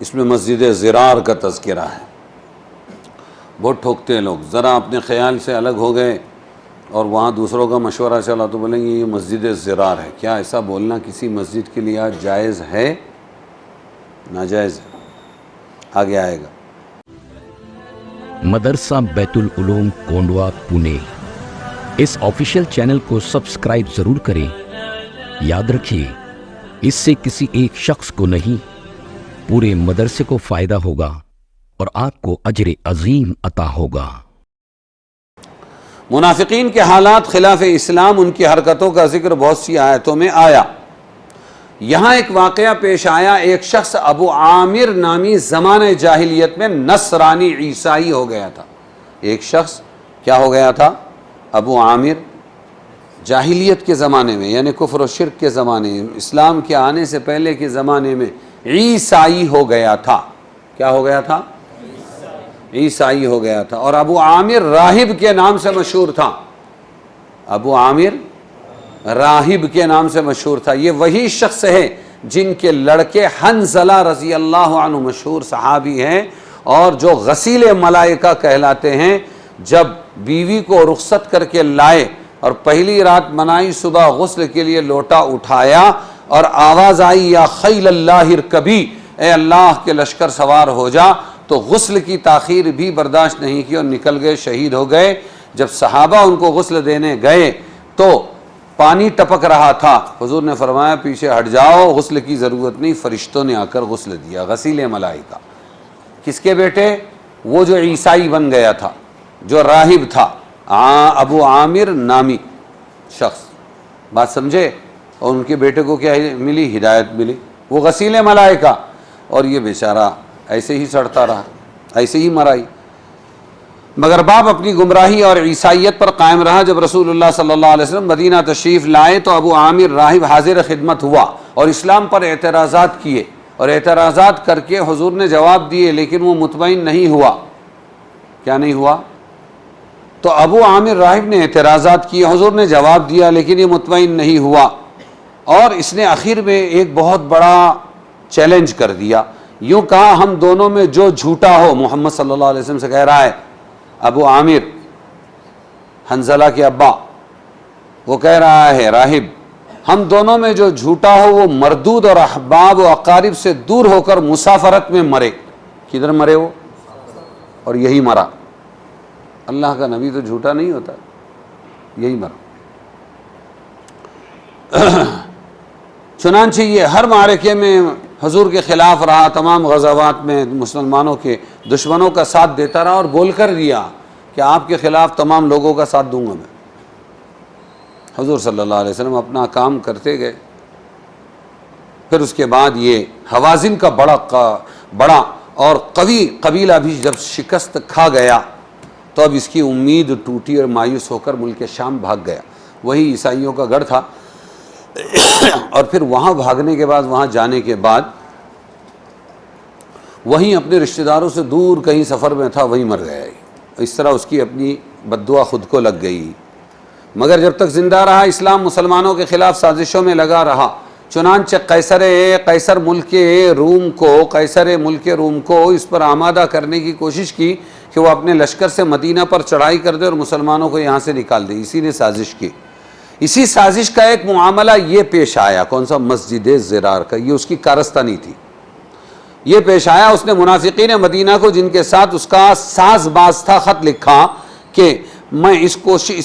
اس میں مسجد زرار کا تذکرہ ہے۔ بہت ٹھوکتے ہیں لوگ، ذرا اپنے خیال سے الگ ہو گئے اور وہاں دوسروں کا مشورہ چلا تو بولیں گے یہ مسجد زرار ہے۔ کیا ایسا بولنا کسی مسجد کے لیے آج جائز ہے؟ ناجائز ہے، آگے آئے گا۔ مدرسہ بیت العلوم کونڈوا پونے، اس آفیشیل چینل کو سبسکرائب ضرور کریں۔ یاد رکھیے، اس سے کسی ایک شخص کو نہیں، پورے مدرسے کو فائدہ ہوگا اور آپ کو اجر عظیم عطا ہوگا۔ منافقین کے حالات خلاف اسلام، ان کی حرکتوں کا ذکر بہت سی آیتوں میں آیا۔ یہاں ایک واقعہ پیش آیا، ایک شخص ابو عامر نامی زمانہ جاہلیت میں نصرانی عیسائی ہو گیا تھا۔ ایک شخص کیا ہو گیا تھا؟ ابو عامر، جاہلیت کے زمانے میں، یعنی کفر و شرک کے زمانے میں، اسلام کے آنے سے پہلے کے زمانے میں عیسائی ہو گیا تھا۔ کیا ہو گیا تھا؟ عیسائی ہو گیا تھا، اور ابو عامر راہب کے نام سے مشہور تھا۔ ابو عامر راہب کے نام سے مشہور تھا۔ یہ وہی شخص ہے جن کے لڑکے حنظلہ رضی اللہ عنہ مشہور صحابی ہیں، اور جو غسیل ملائکہ کہلاتے ہیں۔ جب بیوی کو رخصت کر کے لائے اور پہلی رات منائی، صبح غسل کے لیے لوٹا اٹھایا اور آواز آئی یا خیل اللہ ارکبی، اے اللہ کے لشکر سوار ہو جا، تو غسل کی تاخیر بھی برداشت نہیں کی اور نکل گئے، شہید ہو گئے۔ جب صحابہ ان کو غسل دینے گئے تو پانی ٹپک رہا تھا، حضور نے فرمایا پیچھے ہٹ جاؤ، غسل کی ضرورت نہیں، فرشتوں نے آ کر غسل دیا، غسیل ملائکہ۔ کس کے بیٹے؟ وہ جو عیسائی بن گیا تھا، جو راہب تھا، ابو عامر نامی شخص، بات سمجھے؟ اور ان کے بیٹے کو کیا ملی؟ ہدایت ملی، وہ غسیل ملائکہ، اور یہ بیچارہ ایسے ہی سڑتا رہا، ایسے ہی مرائی۔ مگر باپ اپنی گمراہی اور عیسائیت پر قائم رہا۔ جب رسول اللہ صلی اللہ علیہ وسلم مدینہ تشریف لائے تو ابو عامر راہب حاضر خدمت ہوا اور اسلام پر اعتراضات کیے، اور اعتراضات کر کے حضور نے جواب دیے، لیکن وہ مطمئن نہیں ہوا۔ کیا نہیں ہوا؟ تو ابو عامر راہب نے اعتراضات کیے، حضور نے جواب دیا، لیکن یہ مطمئن نہیں ہوا، اور اس نے آخر میں ایک بہت بڑا چیلنج کر دیا۔ یوں کہا، ہم دونوں میں جو جھوٹا ہو، محمد صلی اللہ علیہ وسلم سے کہہ رہا ہے ابو عامر، حنظلہ کے ابا، وہ کہہ رہا ہے راہب، ہم دونوں میں جو جھوٹا ہو وہ مردود اور احباب و اقارب سے دور ہو کر مسافرت میں مرے۔ کدھر مرے وہ؟ اور یہی مرا۔ اللہ کا نبی تو جھوٹا نہیں ہوتا، یہی مرا۔ چنانچہ یہ ہر معرکے میں حضور کے خلاف رہا، تمام غزوات میں مسلمانوں کے دشمنوں کا ساتھ دیتا رہا، اور بول کر دیا کہ آپ کے خلاف تمام لوگوں کا ساتھ دوں گا میں۔ حضور صلی اللہ علیہ وسلم اپنا کام کرتے گئے۔ پھر اس کے بعد یہ حوازن کا بڑا اور قوی قبیلہ بھی جب شکست کھا گیا تو اب اس کی امید ٹوٹی اور مایوس ہو کر ملک شام بھاگ گیا۔ وہی عیسائیوں کا گڑھ تھا، اور پھر وہاں بھاگنے کے بعد، وہاں جانے کے بعد، وہیں اپنے رشتہ داروں سے دور کہیں سفر میں تھا، وہیں مر گیا۔ اس طرح اس کی اپنی بددعا خود کو لگ گئی۔ مگر جب تک زندہ رہا، اسلام مسلمانوں کے خلاف سازشوں میں لگا رہا۔ چنانچہ قیصر ملک روم کو اس پر آمادہ کرنے کی کوشش کی کہ وہ اپنے لشکر سے مدینہ پر چڑھائی کر دے اور مسلمانوں کو یہاں سے نکال دے۔ اسی نے سازش کی۔ اسی سازش کا ایک معاملہ یہ پیش آیا، کون سا؟ مسجد زرار کا۔ یہ اس کی کارستانی تھی۔ یہ پیش آیا، اس نے منافقین مدینہ کو، جن کے ساتھ اس کا ساز باز تھا، خط لکھا کہ میں اس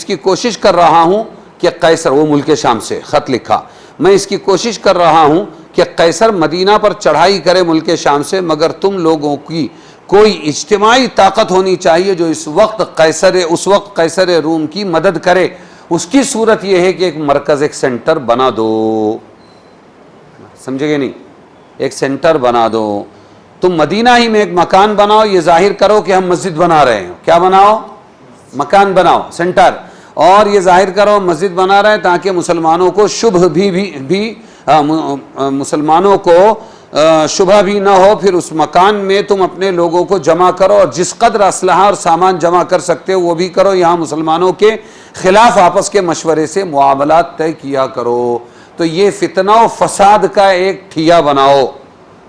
کی کوشش کر رہا ہوں کہ قیصر، وہ ملک شام سے خط لکھا، میں اس کی کوشش کر رہا ہوں کہ قیصر مدینہ پر چڑھائی کرے ملک شام سے، مگر تم لوگوں کی کوئی اجتماعی طاقت ہونی چاہیے جو اس وقت قیصر روم کی مدد کرے۔ اس کی صورت یہ ہے کہ ایک مرکز، ایک سینٹر بنا دو۔ سمجھے گے نہیں؟ ایک سینٹر بنا دو، تم مدینہ ہی میں ایک مکان بناؤ، یہ ظاہر کرو کہ ہم مسجد بنا رہے ہیں۔ کیا بناؤ؟ مکان بناؤ، سینٹر، اور یہ ظاہر کرو مسجد بنا رہے ہیں تاکہ مسلمانوں کو مسلمانوں کو شبہ بھی نہ ہو۔ پھر اس مکان میں تم اپنے لوگوں کو جمع کرو، اور جس قدر اسلحہ اور سامان جمع کر سکتے ہو وہ بھی کرو۔ یہاں مسلمانوں کے خلاف آپس کے مشورے سے معاملات طے کیا کرو۔ تو یہ فتنہ و فساد کا ایک ٹھیا بناؤ،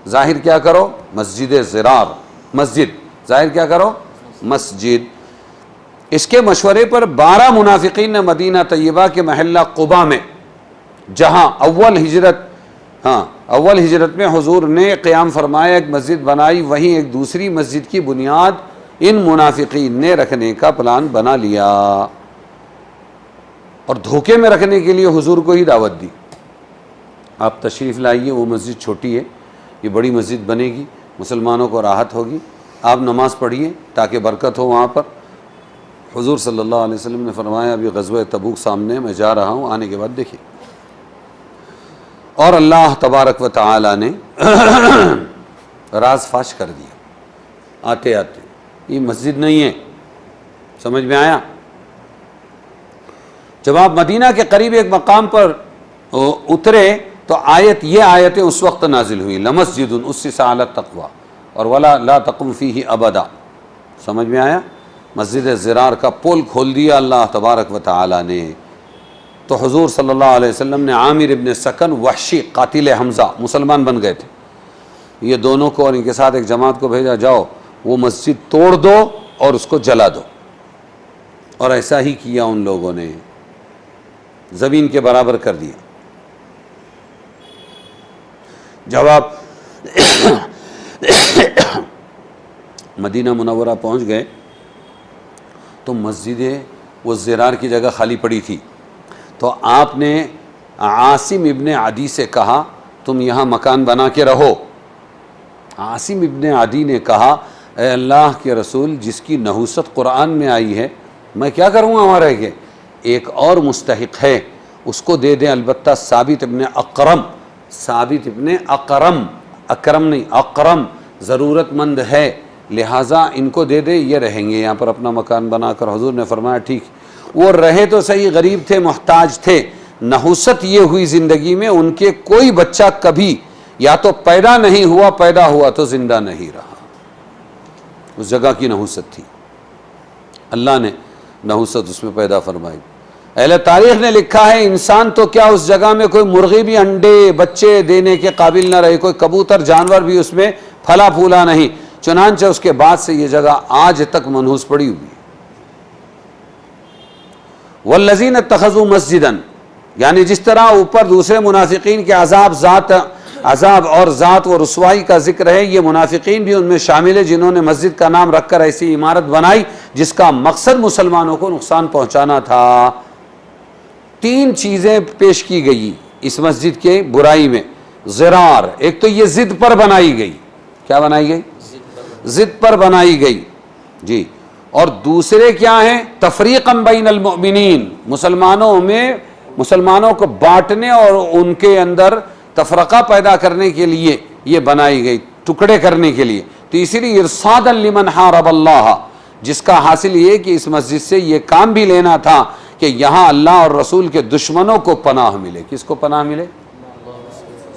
ظاہر کیا کرو؟ مسجد زرار، مسجد ظاہر کیا کرو؟ مسجد۔ اس کے مشورے پر 12 منافقین نے مدینہ طیبہ کے محلہ قباء میں، جہاں اول ہجرت میں حضور نے قیام فرمایا، ایک مسجد بنائی، وہیں ایک دوسری مسجد کی بنیاد ان منافقین نے رکھنے کا پلان بنا لیا اور دھوکے میں رکھنے کے لیے حضور کو ہی دعوت دی، آپ تشریف لائیے، وہ مسجد چھوٹی ہے، یہ بڑی مسجد بنے گی، مسلمانوں کو راحت ہوگی، آپ نماز پڑھیے تاکہ برکت ہو وہاں پر۔ حضور صلی اللہ علیہ وسلم نے فرمایا ابھی غزوہ تبوک سامنے، میں جا رہا ہوں، آنے کے بعد دیکھیے۔ اور اللہ تبارک و تعالی نے راز فاش کر دیا آتے آتے، یہ مسجد نہیں ہے، سمجھ میں آیا؟ جب آپ مدینہ کے قریب ایک مقام پر اترے تو یہ آیتیں اس وقت نازل ہوئی، لمسجد اسس علی التقوی اور ولا لا تقم فیہ ابدا، سمجھ میں آیا؟ مسجد زرار کا پول کھول دیا اللہ تبارک و تعالی نے۔ تو حضور صلی اللہ علیہ وسلم نے عامر ابن سکن وحشی قاتل حمزہ مسلمان بن گئے تھے، یہ دونوں کو اور ان کے ساتھ ایک جماعت کو بھیجا، جاؤ وہ مسجد توڑ دو اور اس کو جلا دو، اور ایسا ہی کیا ان لوگوں نے، زمین کے برابر کر دیا۔ جب آپ مدینہ منورہ پہنچ گئے تو مسجد وہ زرار کی جگہ خالی پڑی تھی، تو آپ نے عاصم ابن عدی سے کہا تم یہاں مکان بنا کے رہو۔ عاصم ابن عدی نے کہا اے اللہ کے رسول، جس کی نحوست قرآن میں آئی ہے میں کیا کروں گا وہاں رہ کے، ایک اور مستحق ہے اس کو دے دیں، البتہ ثابت ابن اقرم، اکرم نہیں اقرم ضرورت مند ہے، لہٰذا ان کو دے دے، یہ رہیں گے یہاں پر اپنا مکان بنا کر۔ حضور نے فرمایا ٹھیک، وہ رہے تو صحیح، غریب تھے، محتاج تھے، نحوست یہ ہوئی زندگی میں ان کے کوئی بچہ کبھی یا تو پیدا نہیں ہوا، پیدا ہوا تو زندہ نہیں رہا، اس جگہ کی نحوست تھی، اللہ نے نحوست اس میں پیدا فرمائی۔ اہل تاریخ نے لکھا ہے انسان تو کیا اس جگہ میں کوئی مرغی بھی انڈے بچے دینے کے قابل نہ رہی، کوئی کبوتر جانور بھی اس میں پھلا پھولا نہیں، چنانچہ اس کے بعد سے یہ جگہ آج تک منحوس پڑی ہوئی ہے۔ والذین اتخذوا مسجدا، یعنی جس طرح اوپر دوسرے منافقین کے عذاب اور ذات و رسوائی کا ذکر ہے، یہ منافقین بھی ان میں شامل ہے جنہوں نے مسجد کا نام رکھ کر ایسی عمارت بنائی جس کا مقصد مسلمانوں کو نقصان پہنچانا تھا۔ 3 چیزیں پیش کی گئی اس مسجد کے برائی میں۔ زرار، ایک تو یہ ضد پر بنائی گئی، کیا بنائی گئی؟ ضد پر بنائی گئی جی، اور دوسرے کیا ہیں؟ تفریقا بین المؤمنین، مسلمانوں کو بانٹنے اور ان کے اندر تفرقہ پیدا کرنے کے لیے یہ بنائی گئی، ٹکڑے کرنے کے لیے۔ تیسری ارصادا لمن حارب اللہ، جس کا حاصل یہ کہ اس مسجد سے یہ کام بھی لینا تھا کہ یہاں اللہ اور رسول کے دشمنوں کو پناہ ملے۔ کس کو پناہ ملے؟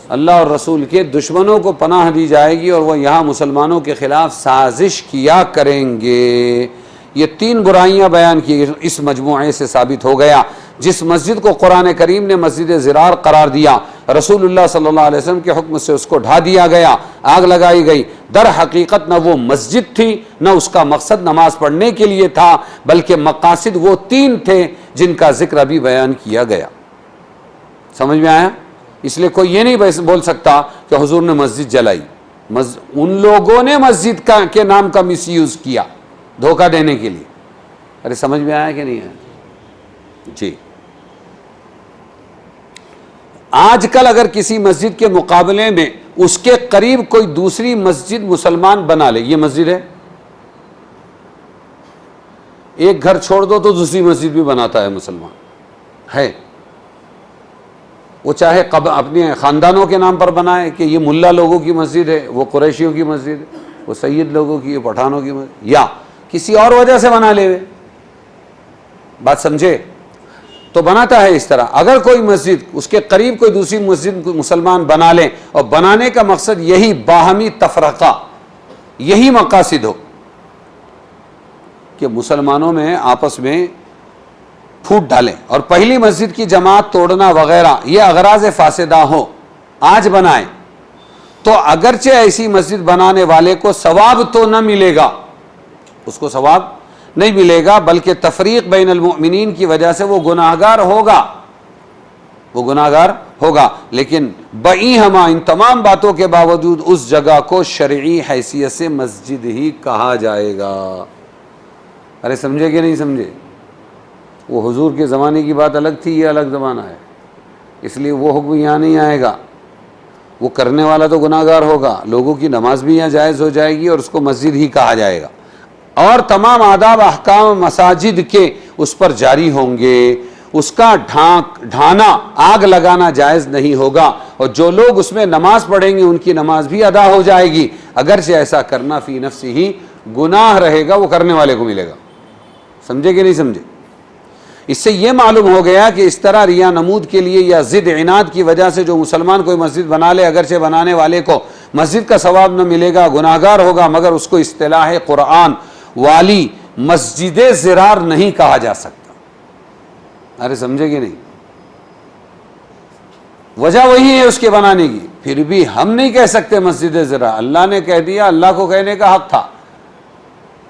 اللہ اور رسول کے دشمنوں کو پناہ دی جائے گی اور وہ یہاں مسلمانوں کے خلاف سازش کیا کریں گے۔ یہ 3 برائیاں بیان کی اس مجموعے سے ثابت ہو گیا۔ جس مسجد کو قرآن کریم نے مسجد زرار قرار دیا، رسول اللہ صلی اللہ علیہ وسلم کے حکم سے اس کو ڈھا دیا گیا، آگ لگائی گئی، در حقیقت نہ وہ مسجد تھی نہ اس کا مقصد نماز پڑھنے کے لیے تھا، بلکہ مقاصد وہ 3 تھے جن کا ذکر ابھی بیان کیا گیا۔ سمجھ میں آیا؟ اس لیے کوئی یہ نہیں بول سکتا کہ حضور نے مسجد جلائی، ان لوگوں نے مسجد کے نام کا مس یوز کیا دھوکہ دینے کے لیے۔ ارے سمجھ میں آیا کہ نہیں آیا؟ جی، آج کل اگر کسی مسجد کے مقابلے میں اس کے قریب کوئی دوسری مسجد مسلمان بنا لے، یہ مسجد ہے، ایک گھر چھوڑ دو تو دوسری مسجد بھی بناتا ہے مسلمان، ہے وہ چاہے اپنے خاندانوں کے نام پر بنائے کہ یہ ملا لوگوں کی مسجد ہے، وہ قریشیوں کی مسجد ہے، وہ سید لوگوں کی، پٹھانوں کی مسجد، یا کسی اور وجہ سے بنا لے ہوئے، بات سمجھے؟ تو بناتا ہے اس طرح۔ اگر کوئی مسجد اس کے قریب کوئی دوسری مسجد مسلمان بنا لیں اور بنانے کا مقصد یہی باہمی تفرقہ، یہی مقاصد ہو کہ مسلمانوں میں آپس میں پھوٹ ڈالیں اور پہلی مسجد کی جماعت توڑنا وغیرہ، یہ اغراض فاسدہ ہو، آج بنائیں تو اگرچہ ایسی مسجد بنانے والے کو ثواب تو نہ ملے گا، اس کو ثواب نہیں ملے گا، بلکہ تفریق بین المؤمنین کی وجہ سے وہ گناہگار ہوگا، وہ گناہگار ہوگا۔ لیکن بعیہما، ان تمام باتوں کے باوجود اس جگہ کو شرعی حیثیت سے مسجد ہی کہا جائے گا۔ ارے سمجھے کہ نہیں سمجھے؟ وہ حضور کے زمانے کی بات الگ تھی، یہ الگ زمانہ ہے، اس لیے وہ حکم یہاں نہیں آئے گا۔ وہ کرنے والا تو گناہگار ہوگا، لوگوں کی نماز بھی یہاں جائز ہو جائے گی اور اس کو مسجد ہی کہا جائے گا، اور تمام آداب احکام مساجد کے اس پر جاری ہوں گے، اس کا ڈھانا آگ لگانا جائز نہیں ہوگا، اور جو لوگ اس میں نماز پڑھیں گے ان کی نماز بھی ادا ہو جائے گی، اگرچہ ایسا کرنا فی نفسی ہی گناہ رہے گا، وہ کرنے والے کو ملے گا۔ سمجھے کہ نہیں سمجھے؟ اس سے یہ معلوم ہو گیا کہ اس طرح ریا نمود کے لیے یا ضد عناد کی وجہ سے جو مسلمان کوئی مسجد بنا لے، اگرچہ بنانے والے کو مسجد کا ثواب نہ ملے گا، گناہگار ہوگا، مگر اس کو اصطلاح قرآن والی مسجد ضرار نہیں کہا جا سکتا۔ ارے سمجھے کہ نہیں؟ وجہ وہی ہے اس کے بنانے کی، پھر بھی ہم نہیں کہہ سکتے مسجد ضرار، اللہ نے کہہ دیا، اللہ کو کہنے کا حق تھا،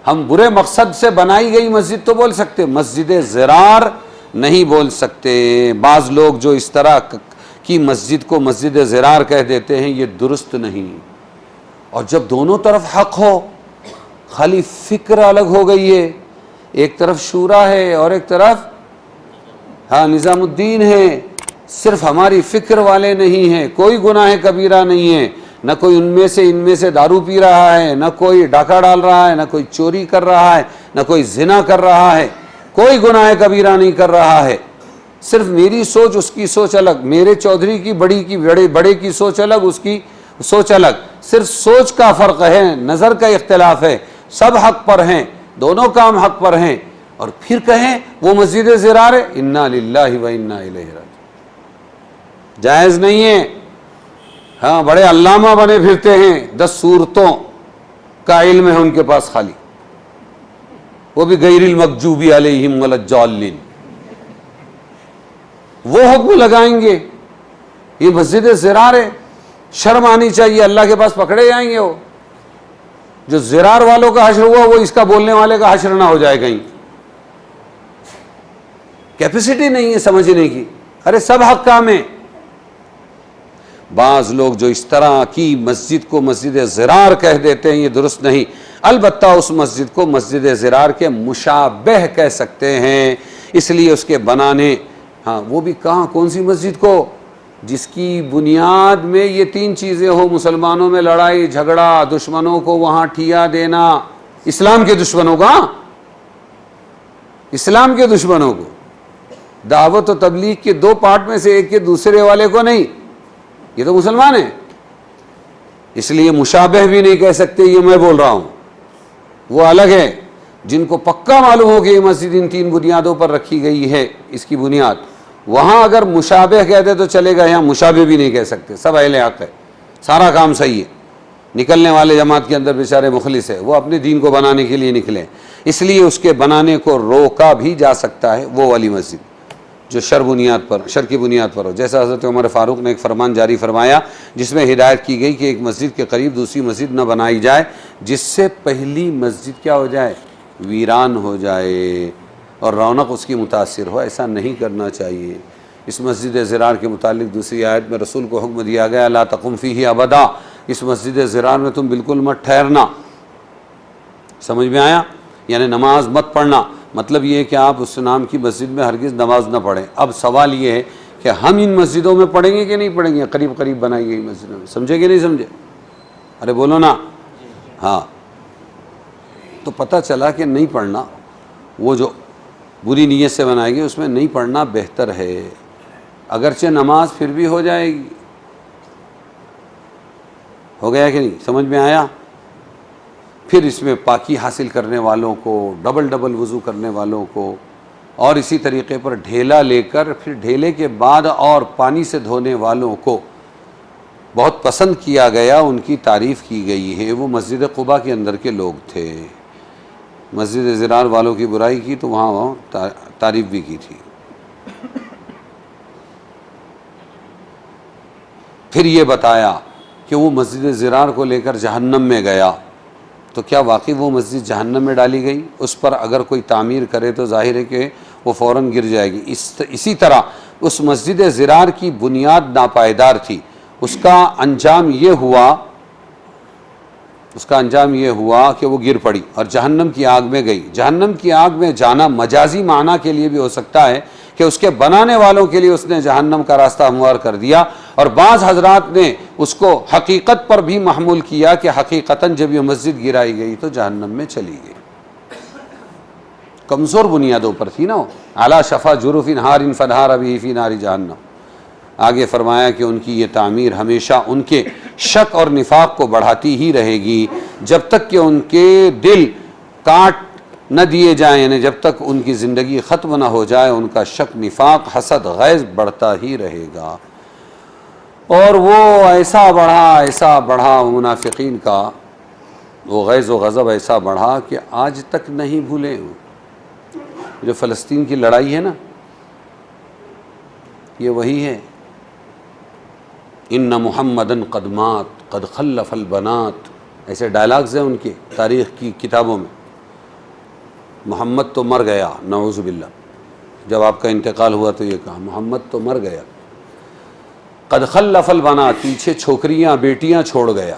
ہم برے مقصد سے بنائی گئی مسجد تو بول سکتے، مسجد ضرار نہیں بول سکتے۔ بعض لوگ جو اس طرح کی مسجد کو مسجد ضرار کہہ دیتے ہیں، یہ درست نہیں۔ اور جب دونوں طرف حق ہو، خالی فکر الگ ہو گئی ہے، ایک طرف شورا ہے اور ایک طرف نظام الدین ہے، صرف ہماری فکر والے نہیں ہیں، کوئی گناہ کبیرہ نہیں ہے، نہ کوئی ان میں سے دارو پی رہا ہے، نہ کوئی ڈاکہ ڈال رہا ہے، نہ کوئی چوری کر رہا ہے، نہ کوئی زنا کر رہا ہے، کوئی گناہ کبیرہ نہیں کر رہا ہے، صرف میری سوچ اس کی سوچ الگ، میرے چودھری کی بڑے کی سوچ الگ، اس کی سوچ الگ، صرف سوچ کا فرق ہے، نظر کا اختلاف ہے، سب حق پر ہیں، دونوں کام حق پر ہیں، اور پھر کہیں وہ مسجد ضرار ہے، انا للہ و انا الیہ راجعون، جائز نہیں ہے۔ ہاں بڑے علامہ بنے پھرتے ہیں، 10 صورتوں کا علم ہے ان کے پاس خالی، وہ بھی غیر المغضوب علیہم ولا الضالین، وہ حکم لگائیں گے یہ مسجد ضرار ہے، شرم آنی چاہیے، اللہ کے پاس پکڑے جائیں گے۔ وہ جو ضرار والوں کا حشر ہوا، وہ اس کا بولنے والے کا حشر نہ ہو جائے کہیں، کیپیسٹی نہیں ہے سمجھنے کی۔ ارے سب حق کام ہے۔ بعض لوگ جو اس طرح کی مسجد کو مسجد ضرار کہہ دیتے ہیں، یہ درست نہیں۔ البتہ اس مسجد کو مسجد ضرار کے مشابہ کہہ سکتے ہیں، اس لیے اس کے بنانے، وہ بھی کہاں، کون سی مسجد کو؟ جس کی بنیاد میں یہ 3 چیزیں ہو، مسلمانوں میں لڑائی جھگڑا، دشمنوں کو وہاں ٹھیا دینا، اسلام کے دشمنوں کا، اسلام کے دشمنوں کو، دعوت و تبلیغ کے 2 پارٹ میں سے ایک کے دوسرے والے کو نہیں، یہ تو مسلمان ہیں، اس لیے مشابہ بھی نہیں کہہ سکتے، یہ میں بول رہا ہوں، وہ الگ ہے۔ جن کو پکا معلوم ہو کہ یہ مسجد ان 3 بنیادوں پر رکھی گئی ہے، اس کی بنیاد، وہاں اگر مشابہ کہتے تو چلے گا، یہاں مشابہ بھی نہیں کہہ سکتے، سب اہل حق ہے، سارا کام صحیح ہے۔ نکلنے والے جماعت کے اندر بیچارے مخلص ہے، وہ اپنے دین کو بنانے کے لیے نکلے، اس لیے اس کے بنانے کو روکا بھی جا سکتا ہے، وہ والی مسجد جو شر کی بنیاد پر ہو، جیسا حضرت عمر فاروق نے ایک فرمان جاری فرمایا جس میں ہدایت کی گئی کہ ایک مسجد کے قریب دوسری مسجد نہ بنائی جائے، جس سے پہلی مسجد کیا ہو جائے، ویران ہو جائے اور رونق اس کی متاثر ہو، ایسا نہیں کرنا چاہیے۔ اس مسجد ضرار کے متعلق دوسری آیت میں رسول کو حکم دیا گیا، لا تقم فیہ ابدا، اس مسجد ضرار میں تم بالکل مت ٹھہرنا۔ سمجھ میں آیا؟ یعنی نماز مت پڑھنا، مطلب یہ ہے کہ آپ اس نام کی مسجد میں ہرگز نماز نہ پڑھیں۔ اب سوال یہ ہے کہ ہم ان مسجدوں میں پڑھیں گے کہ نہیں پڑھیں گے، قریب قریب بنائی گئی مسجدوں میں، سمجھے کہ نہیں سمجھے؟ ارے بولو نا۔ ہاں، تو پتہ چلا کہ نہیں پڑھنا، وہ جو بری نیت سے بنائے گی اس میں نہیں پڑھنا بہتر ہے، اگرچہ نماز پھر بھی ہو جائے گی۔ ہو گیا کہ نہیں؟ سمجھ میں آیا؟ پھر اس میں پاکی حاصل کرنے والوں کو، ڈبل وضو کرنے والوں کو، اور اسی طریقے پر ڈھیلا لے کر پھر ڈھیلے کے بعد اور پانی سے دھونے والوں کو بہت پسند کیا گیا، ان کی تعریف کی گئی ہے۔ وہ مسجد قباء کے اندر کے لوگ تھے، مسجد ضرار والوں کی برائی کی تو وہاں تعریف بھی کی تھی۔ پھر یہ بتایا کہ وہ مسجد زرار کو لے کر جہنم میں گیا، تو کیا واقعی وہ مسجد جہنم میں ڈالی گئی؟ اس پر اگر کوئی تعمیر کرے تو ظاہر ہے کہ وہ فوراً گر جائے گی۔ اسی طرح اس مسجد زرار کی بنیاد ناپائیدار تھی، اس کا انجام یہ ہوا کہ وہ گر پڑی اور جہنم کی آگ میں گئی۔ جہنم کی آگ میں جانا مجازی معنی کے لیے بھی ہو سکتا ہے کہ اس کے بنانے والوں کے لیے اس نے جہنم کا راستہ ہموار کر دیا، اور بعض حضرات نے اس کو حقیقت پر بھی محمول کیا کہ حقیقتاً جب یہ مسجد گرائی گئی تو جہنم میں چلی گئی۔ کمزور بنیادوں پر تھی نا، علی شفا جرف ہار فنہار به فی نار جہنم۔ آگے فرمایا کہ ان کی یہ تعمیر ہمیشہ ان کے شک اور نفاق کو بڑھاتی ہی رہے گی، جب تک کہ ان کے دل کاٹ نہ دیے جائیں، یعنی جب تک ان کی زندگی ختم نہ ہو جائے، ان کا شک، نفاق، حسد، غیظ بڑھتا ہی رہے گا۔ اور وہ ایسا بڑھا منافقین کا وہ غیظ و غضب ایسا بڑھا کہ آج تک نہیں بھولے۔ جو فلسطین کی لڑائی ہے نا، یہ وہی ہے، ان محمدن قد مات قد خلف البنات، ایسے ڈائلاگز ہیں ان کے تاریخ کی کتابوں میں۔ محمد تو مر گیا، نعوذ باللہ، جب آپ کا انتقال ہوا تو یہ کہا محمد تو مر گیا، قد خلف البنات، پیچھے چھوکریاں بیٹیاں چھوڑ گیا۔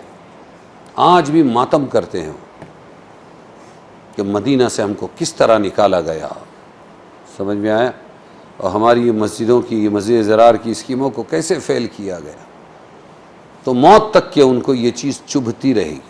آج بھی ماتم کرتے ہیں کہ مدینہ سے ہم کو کس طرح نکالا گیا، سمجھ میں آیا؟ اور ہماری یہ مسجدوں کی، یہ مسجد زرار کی اسکیموں کو کیسے فیل کیا گیا۔ تو موت تک کہ ان کو یہ چیز چبھتی رہے گی۔